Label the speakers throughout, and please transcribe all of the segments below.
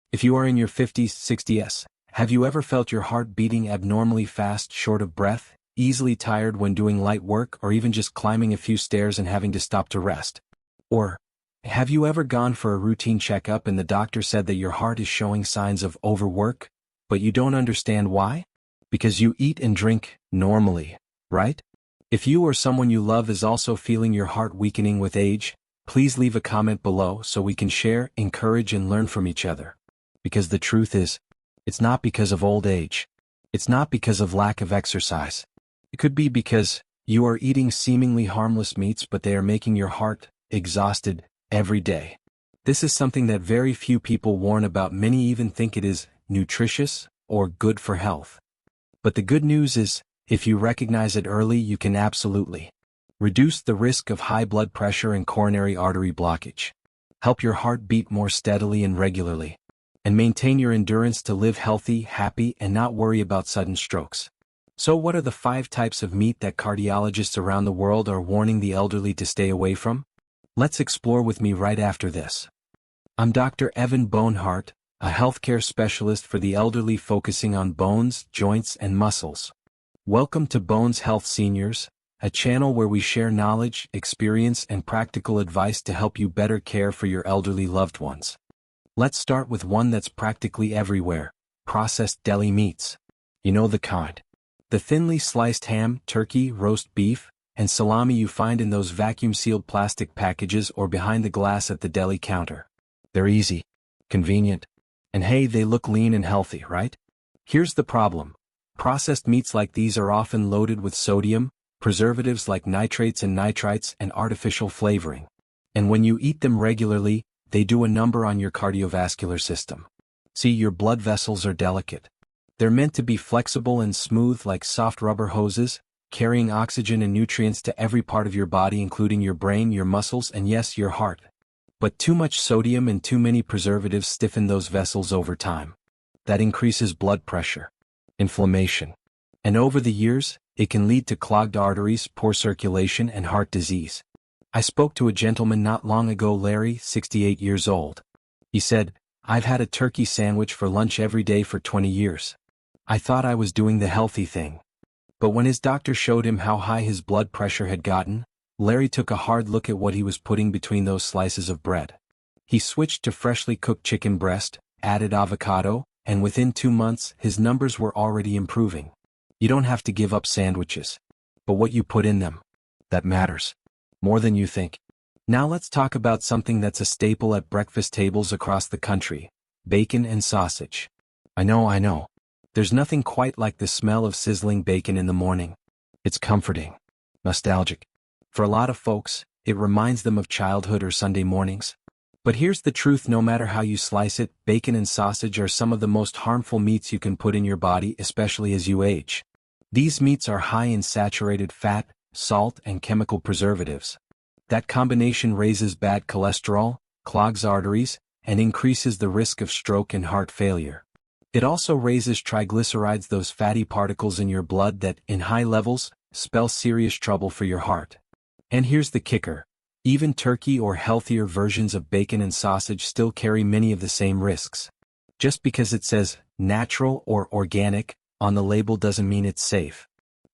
Speaker 1: If you are in your 50s, 60s, have you ever felt your heart beating abnormally fast, short of breath, easily tired when doing light work, or even just climbing a few stairs and having to stop to rest? Or, have you ever gone for a routine checkup and the doctor said that your heart is showing signs of overwork, but you don't understand why? Because you eat and drink normally, right? If you or someone you love is also feeling your heart weakening with age, please leave a comment below so we can share, encourage, and learn from each other. Because the truth is, it's not because of old age. It's not because of lack of exercise. It could be because you are eating seemingly harmless meats, but they are making your heart exhausted every day. This is something that very few people warn about. Many even think it is nutritious or good for health. But the good news is, if you recognize it early, you can absolutely reduce the risk of high blood pressure and coronary artery blockage, help your heart beat more steadily and regularly, and maintain your endurance to live healthy, happy, and not worry about sudden strokes. So what are the 5 types of meat that cardiologists around the world are warning the elderly to stay away from? Let's explore with me right after this. I'm Dr. Evan Bonehart, a healthcare specialist for the elderly focusing on bones, joints, and muscles. Welcome to Bones Health Seniors, a channel where we share knowledge, experience, and practical advice to help you better care for your elderly loved ones. Let's start with one that's practically everywhere: processed deli meats. You know the kind. The thinly sliced ham, turkey, roast beef, and salami you find in those vacuum-sealed plastic packages or behind the glass at the deli counter. They're easy, convenient, and hey, they look lean and healthy, right? Here's the problem. Processed meats like these are often loaded with sodium, preservatives like nitrates and nitrites, and artificial flavoring. And when you eat them regularly, they do a number on your cardiovascular system. See, your blood vessels are delicate. They're meant to be flexible and smooth like soft rubber hoses, carrying oxygen and nutrients to every part of your body, including your brain, your muscles, and yes, your heart. But too much sodium and too many preservatives stiffen those vessels over time. That increases blood pressure, inflammation, and over the years, it can lead to clogged arteries, poor circulation, and heart disease. I spoke to a gentleman not long ago, Larry, 68 years old. He said, "I've had a turkey sandwich for lunch every day for 20 years. I thought I was doing the healthy thing." But when his doctor showed him how high his blood pressure had gotten, Larry took a hard look at what he was putting between those slices of bread. He switched to freshly cooked chicken breast, added avocado, and within 2 months, his numbers were already improving. You don't have to give up sandwiches. But what you put in them, that matters. More than you think. Now let's talk about something that's a staple at breakfast tables across the country: bacon and sausage. I know. There's nothing quite like the smell of sizzling bacon in the morning. It's comforting, nostalgic. For a lot of folks, it reminds them of childhood or Sunday mornings. But here's the truth: no matter how you slice it, bacon and sausage are some of the most harmful meats you can put in your body, especially as you age. These meats are high in saturated fat, salt, and chemical preservatives. That combination raises bad cholesterol, clogs arteries, and increases the risk of stroke and heart failure. It also raises triglycerides, those fatty particles in your blood that, in high levels, spell serious trouble for your heart. And here's the kicker: even turkey or healthier versions of bacon and sausage still carry many of the same risks. Just because it says natural or organic on the label doesn't mean it's safe.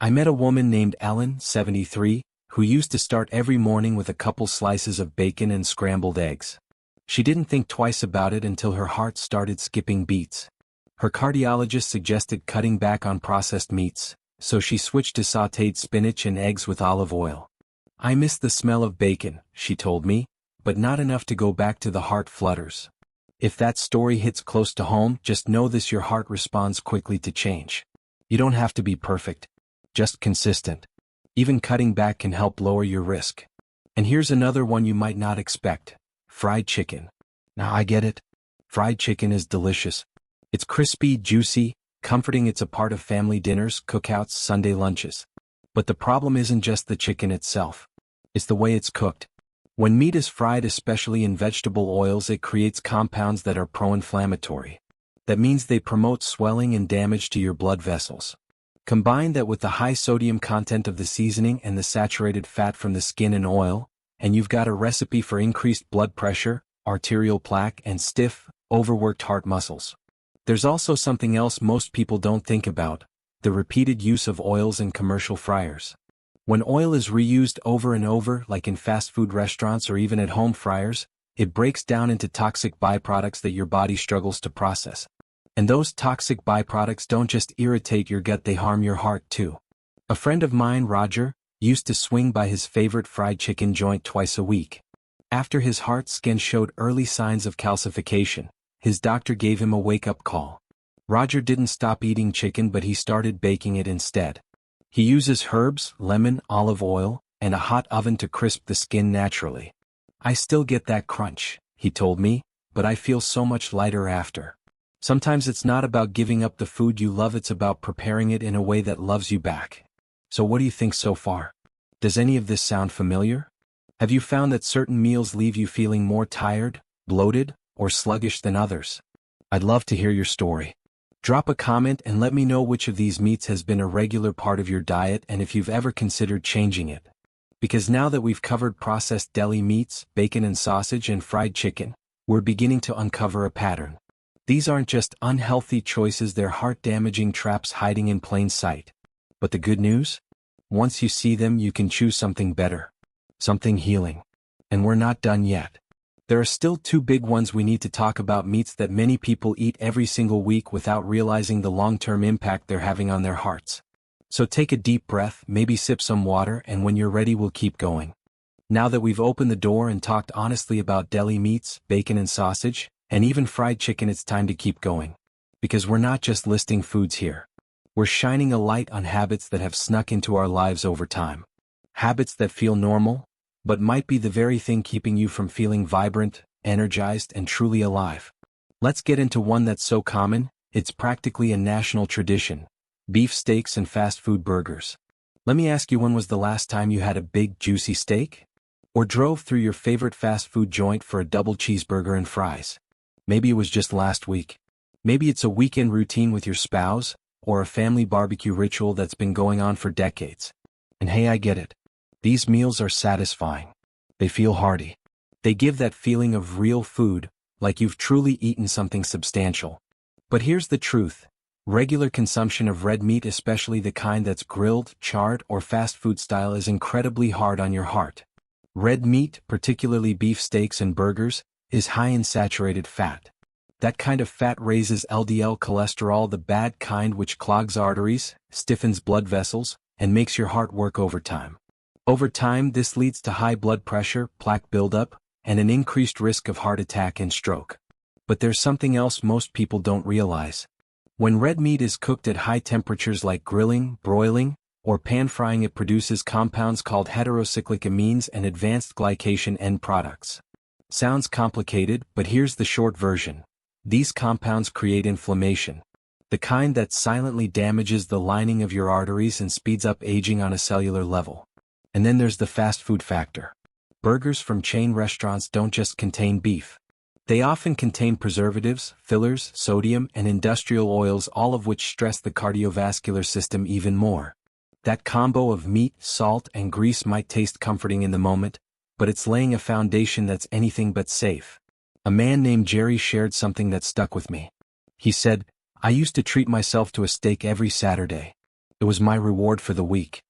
Speaker 1: I met a woman named Ellen, 73, who used to start every morning with a couple slices of bacon and scrambled eggs. She didn't think twice about it until her heart started skipping beats. Her cardiologist suggested cutting back on processed meats, so she switched to sautéed spinach and eggs with olive oil. "I miss the smell of bacon," she told me, "but not enough to go back to the heart flutters." If that story hits close to home, just know this: your heart responds quickly to change. You don't have to be perfect, just consistent. Even cutting back can help lower your risk. And here's another one you might not expect: fried chicken. Now I get it. Fried chicken is delicious. It's crispy, juicy, comforting. It's a part of family dinners, cookouts, Sunday lunches. But the problem isn't just the chicken itself. It's the way it's cooked. When meat is fried, especially in vegetable oils, it creates compounds that are pro-inflammatory. That means they promote swelling and damage to your blood vessels. Combine that with the high sodium content of the seasoning and the saturated fat from the skin and oil, and you've got a recipe for increased blood pressure, arterial plaque, and stiff, overworked heart muscles. There's also something else most people don't think about: the repeated use of oils in commercial fryers. When oil is reused over and over, like in fast food restaurants or even at home fryers, it breaks down into toxic byproducts that your body struggles to process. And those toxic byproducts don't just irritate your gut, they harm your heart too. A friend of mine, Roger, used to swing by his favorite fried chicken joint twice a week. After his heart scan showed early signs of calcification, his doctor gave him a wake-up call. Roger didn't stop eating chicken, but he started baking it instead. He uses herbs, lemon, olive oil, and a hot oven to crisp the skin naturally. "I still get that crunch," he told me, "but I feel so much lighter after." Sometimes it's not about giving up the food you love, it's about preparing it in a way that loves you back. So what do you think so far? Does any of this sound familiar? Have you found that certain meals leave you feeling more tired, bloated, or sluggish than others? I'd love to hear your story. Drop a comment and let me know which of these meats has been a regular part of your diet and if you've ever considered changing it. Because now that we've covered processed deli meats, bacon and sausage, and fried chicken, we're beginning to uncover a pattern. These aren't just unhealthy choices, they're heart-damaging traps hiding in plain sight. But the good news? Once you see them, you can choose something better. Something healing. And we're not done yet. There are still two big ones we need to talk about: meats that many people eat every single week without realizing the long-term impact they're having on their hearts. So take a deep breath, maybe sip some water, and when you're ready we'll keep going. Now that we've opened the door and talked honestly about deli meats, bacon and sausage, and even fried chicken, it's time to keep going. Because we're not just listing foods here. We're shining a light on habits that have snuck into our lives over time. Habits that feel normal, but might be the very thing keeping you from feeling vibrant, energized, and truly alive. Let's get into one that's so common, it's practically a national tradition: beef steaks and fast food burgers. Let me ask you, when was the last time you had a big, juicy steak? Or drove through your favorite fast food joint for a double cheeseburger and fries? Maybe it was just last week. Maybe it's a weekend routine with your spouse, or a family barbecue ritual that's been going on for decades. And hey, I get it. These meals are satisfying. They feel hearty. They give that feeling of real food, like you've truly eaten something substantial. But here's the truth. Regular consumption of red meat, especially the kind that's grilled, charred, or fast food style, is incredibly hard on your heart. Red meat, particularly beef steaks and burgers, is high in saturated fat. That kind of fat raises LDL cholesterol, the bad kind, which clogs arteries, stiffens blood vessels, and makes your heart work overtime. Over time, this leads to high blood pressure, plaque buildup, and an increased risk of heart attack and stroke. But there's something else most people don't realize. When red meat is cooked at high temperatures like grilling, broiling, or pan-frying, it produces compounds called heterocyclic amines and advanced glycation end products. Sounds complicated, but here's the short version. These compounds create inflammation, the kind that silently damages the lining of your arteries and speeds up aging on a cellular level. And then there's the fast food factor. Burgers from chain restaurants don't just contain beef. They often contain preservatives, fillers, sodium, and industrial oils, all of which stress the cardiovascular system even more. That combo of meat, salt, and grease might taste comforting in the moment, but it's laying a foundation that's anything but safe. A man named Jerry shared something that stuck with me. He said, "I used to treat myself to a steak every Saturday. It was my reward for the week.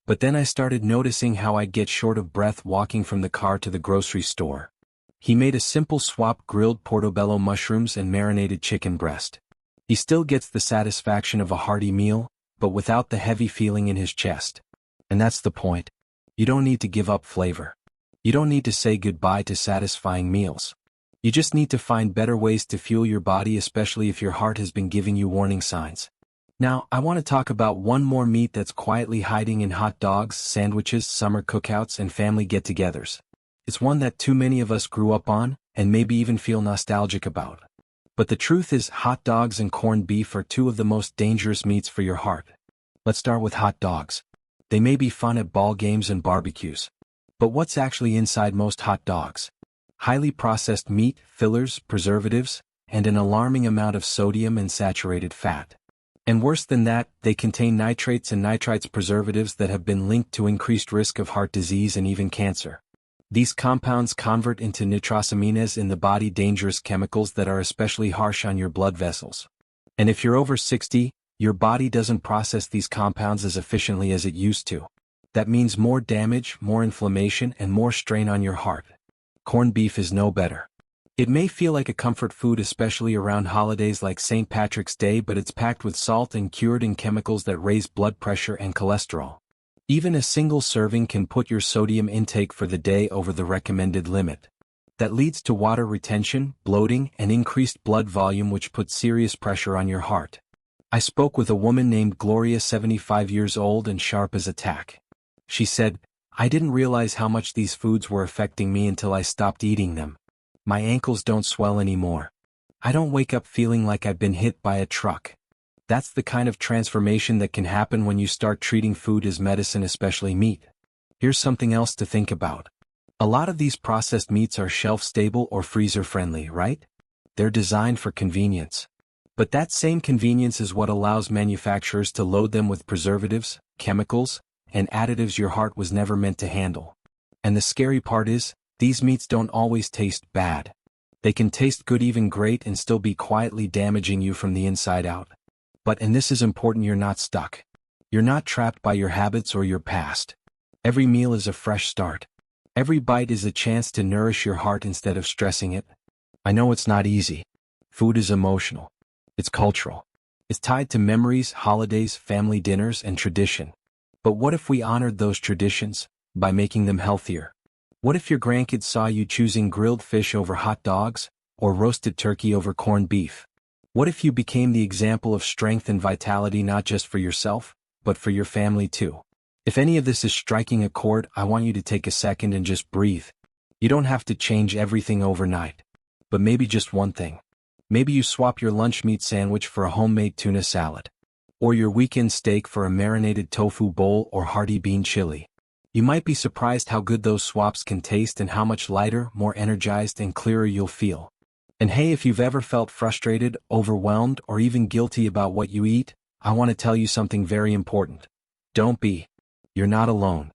Speaker 1: But then I started noticing how I'd get short of breath walking from the car to the grocery store." He made a simple swap: grilled portobello mushrooms and marinated chicken breast. He still gets the satisfaction of a hearty meal, but without the heavy feeling in his chest. And that's the point. You don't need to give up flavor. You don't need to say goodbye to satisfying meals. You just need to find better ways to fuel your body, especially if your heart has been giving you warning signs. Now, I want to talk about one more meat that's quietly hiding in hot dogs, sandwiches, summer cookouts, and family get-togethers. It's one that too many of us grew up on, and maybe even feel nostalgic about. But the truth is, hot dogs and corned beef are two of the most dangerous meats for your heart. Let's start with hot dogs. They may be fun at ball games and barbecues. But what's actually inside most hot dogs? Highly processed meat, fillers, preservatives, and an alarming amount of sodium and saturated fat. And worse than that, they contain nitrates and nitrites, preservatives that have been linked to increased risk of heart disease and even cancer. These compounds convert into nitrosamines in the body, dangerous chemicals that are especially harsh on your blood vessels. And if you're over 60, your body doesn't process these compounds as efficiently as it used to. That means more damage, more inflammation, and more strain on your heart. Corned beef is no better. It may feel like a comfort food, especially around holidays like St. Patrick's Day, but it's packed with salt and cured in chemicals that raise blood pressure and cholesterol. Even a single serving can put your sodium intake for the day over the recommended limit. That leads to water retention, bloating, and increased blood volume, which puts serious pressure on your heart. I spoke with a woman named Gloria, 75 years old and sharp as a tack. She said, "I didn't realize how much these foods were affecting me until I stopped eating them. My ankles don't swell anymore. I don't wake up feeling like I've been hit by a truck." That's the kind of transformation that can happen when you start treating food as medicine, especially meat. Here's something else to think about. A lot of these processed meats are shelf-stable or freezer-friendly, right? They're designed for convenience. But that same convenience is what allows manufacturers to load them with preservatives, chemicals, and additives your heart was never meant to handle. And the scary part is, these meats don't always taste bad. They can taste good, even great, and still be quietly damaging you from the inside out. But, and this is important, you're not stuck. You're not trapped by your habits or your past. Every meal is a fresh start. Every bite is a chance to nourish your heart instead of stressing it. I know it's not easy. Food is emotional. It's cultural. It's tied to memories, holidays, family dinners, and tradition. But what if we honored those traditions by making them healthier? What if your grandkids saw you choosing grilled fish over hot dogs, or roasted turkey over corned beef? What if you became the example of strength and vitality, not just for yourself, but for your family too? If any of this is striking a chord, I want you to take a second and just breathe. You don't have to change everything overnight. But maybe just one thing. Maybe you swap your lunch meat sandwich for a homemade tuna salad. Or your weekend steak for a marinated tofu bowl or hearty bean chili. You might be surprised how good those swaps can taste and how much lighter, more energized, and clearer you'll feel. And hey, if you've ever felt frustrated, overwhelmed, or even guilty about what you eat, I want to tell you something very important. Don't be. You're not alone.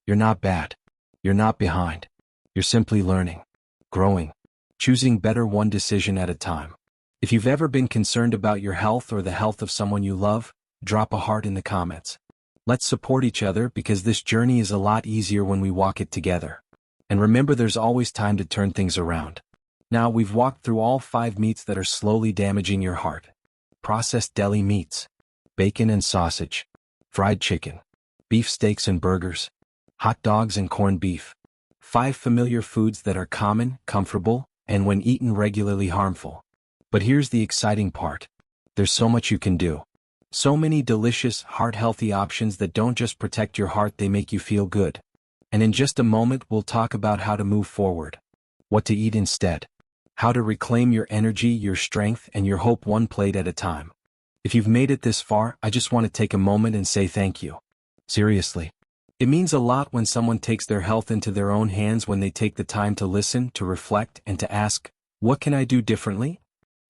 Speaker 1: You're not bad. You're not behind. You're simply learning, growing, choosing better, one decision at a time. If you've ever been concerned about your health or the health of someone you love, drop a heart in the comments. Let's support each other, because this journey is a lot easier when we walk it together. And remember, there's always time to turn things around. Now, we've walked through all 5 meats that are slowly damaging your heart. Processed deli meats, bacon and sausage, fried chicken, beef steaks and burgers, hot dogs and corned beef. 5 familiar foods that are common, comfortable, and when eaten regularly, harmful. But here's the exciting part. There's so much you can do. So many delicious, heart-healthy options that don't just protect your heart, they make you feel good. And in just a moment, we'll talk about how to move forward. What to eat instead. How to reclaim your energy, your strength, and your hope, one plate at a time. If you've made it this far, I just want to take a moment and say thank you. Seriously. It means a lot when someone takes their health into their own hands, when they take the time to listen, to reflect, and to ask, what can I do differently?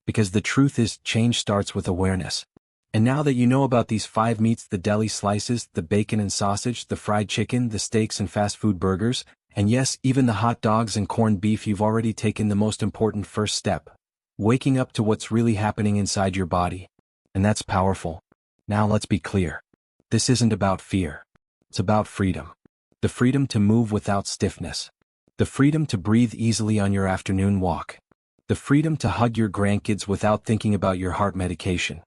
Speaker 1: Because the truth is, change starts with awareness. And now that you know about these 5 meats, the deli slices, the bacon and sausage, the fried chicken, the steaks and fast food burgers, and yes, even the hot dogs and corned beef, you've already taken the most important first step. Waking up to what's really happening inside your body. And that's powerful. Now let's be clear. This isn't about fear. It's about freedom. The freedom to move without stiffness. The freedom to breathe easily on your afternoon walk. The freedom to hug your grandkids without thinking about your heart medication.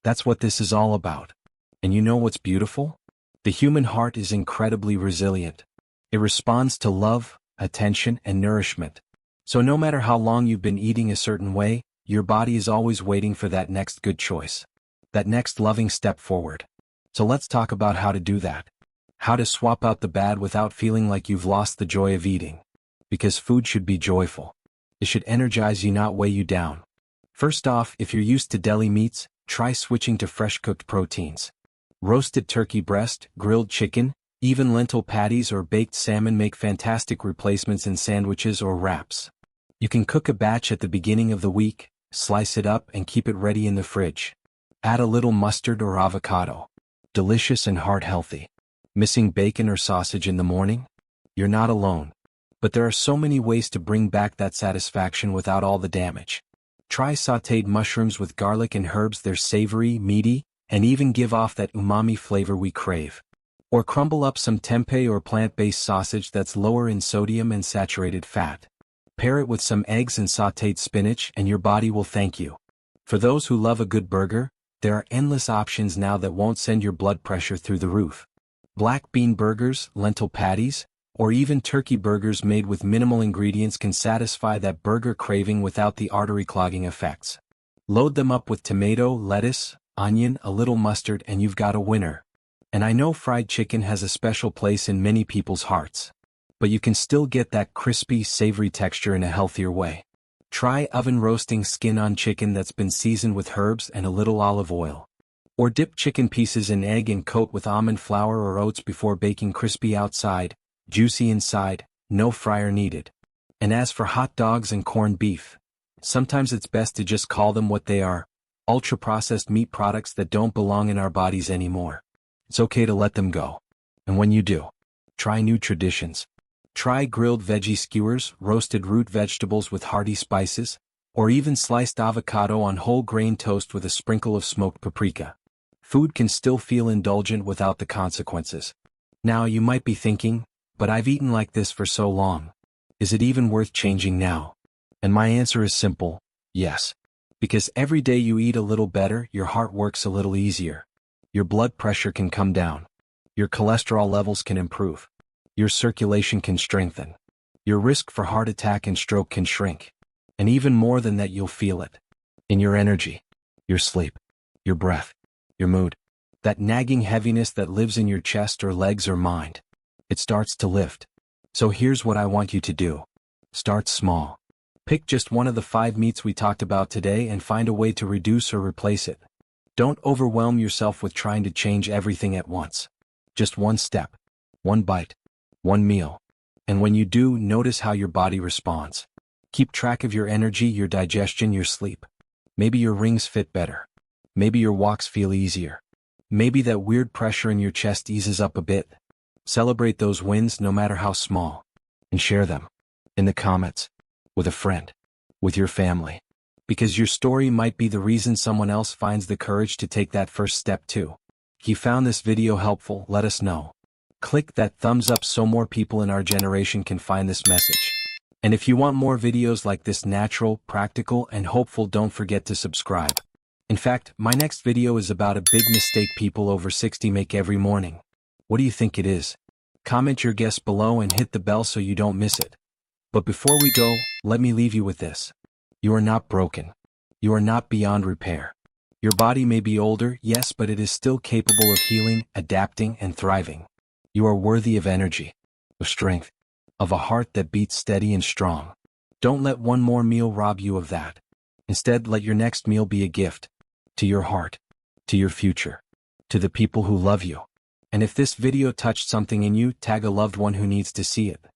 Speaker 1: That's what this is all about. And you know what's beautiful? The human heart is incredibly resilient. It responds to love, attention, and nourishment. So no matter how long you've been eating a certain way, your body is always waiting for that next good choice. That next loving step forward. So let's talk about how to do that. How to swap out the bad without feeling like you've lost the joy of eating. Because food should be joyful. It should energize you, not weigh you down. First off, if you're used to deli meats, try switching to fresh cooked proteins. Roasted turkey breast, grilled chicken, even lentil patties or baked salmon make fantastic replacements in sandwiches or wraps. You can cook a batch at the beginning of the week, slice it up, and keep it ready in the fridge. Add a little mustard or avocado. Delicious and heart healthy. Missing bacon or sausage in the morning? You're not alone. But there are so many ways to bring back that satisfaction without all the damage. Try sautéed mushrooms with garlic and herbs. They're savory, meaty, and even give off that umami flavor we crave. Or crumble up some tempeh or plant-based sausage that's lower in sodium and saturated fat. Pair it with some eggs and sautéed spinach and your body will thank you. For those who love a good burger, there are endless options now that won't send your blood pressure through the roof. Black bean burgers, lentil patties, or even turkey burgers made with minimal ingredients can satisfy that burger craving without the artery clogging effects. Load them up with tomato, lettuce, onion, a little mustard, and you've got a winner. And I know fried chicken has a special place in many people's hearts. But you can still get that crispy, savory texture in a healthier way. Try oven roasting skin-on chicken that's been seasoned with herbs and a little olive oil. Or dip chicken pieces in egg and coat with almond flour or oats before baking. Crispy outside, juicy inside, no fryer needed. And as for hot dogs and corned beef, sometimes it's best to just call them what they are, ultra-processed meat products that don't belong in our bodies anymore. It's okay to let them go. And when you do, try new traditions. Try grilled veggie skewers, roasted root vegetables with hearty spices, or even sliced avocado on whole grain toast with a sprinkle of smoked paprika. Food can still feel indulgent without the consequences. Now you might be thinking, but I've eaten like this for so long. Is it even worth changing now? And my answer is simple, yes. Because every day you eat a little better, your heart works a little easier. Your blood pressure can come down. Your cholesterol levels can improve. Your circulation can strengthen. Your risk for heart attack and stroke can shrink. And even more than that, you'll feel it. In your energy, your sleep, your breath, your mood. That nagging heaviness that lives in your chest or legs or mind. It starts to lift. So here's what I want you to do. Start small. Pick just one of the 5 meats we talked about today and find a way to reduce or replace it. Don't overwhelm yourself with trying to change everything at once. Just one step, one bite, one meal. And when you do, notice how your body responds. Keep track of your energy, your digestion, your sleep. Maybe your rings fit better. Maybe your walks feel easier. Maybe that weird pressure in your chest eases up a bit. Celebrate those wins, no matter how small. And share them. In the comments. With a friend. With your family. Because your story might be the reason someone else finds the courage to take that first step too. If you found this video helpful, let us know. Click that thumbs up so more people in our generation can find this message. And if you want more videos like this, natural, practical, and hopeful, don't forget to subscribe. In fact, my next video is about a big mistake people over 60 make every morning. What do you think it is? Comment your guess below and hit the bell so you don't miss it. But before we go, let me leave you with this. You are not broken. You are not beyond repair. Your body may be older, yes, but it is still capable of healing, adapting, and thriving. You are worthy of energy, of strength, of a heart that beats steady and strong. Don't let one more meal rob you of that. Instead, let your next meal be a gift. To your heart, to your future, to the people who love you. And if this video touched something in you, tag a loved one who needs to see it.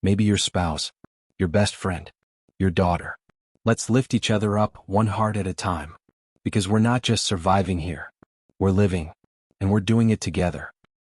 Speaker 1: Maybe your spouse, your best friend, your daughter. Let's lift each other up, one heart at a time. Because we're not just surviving here. We're living. And we're doing it together.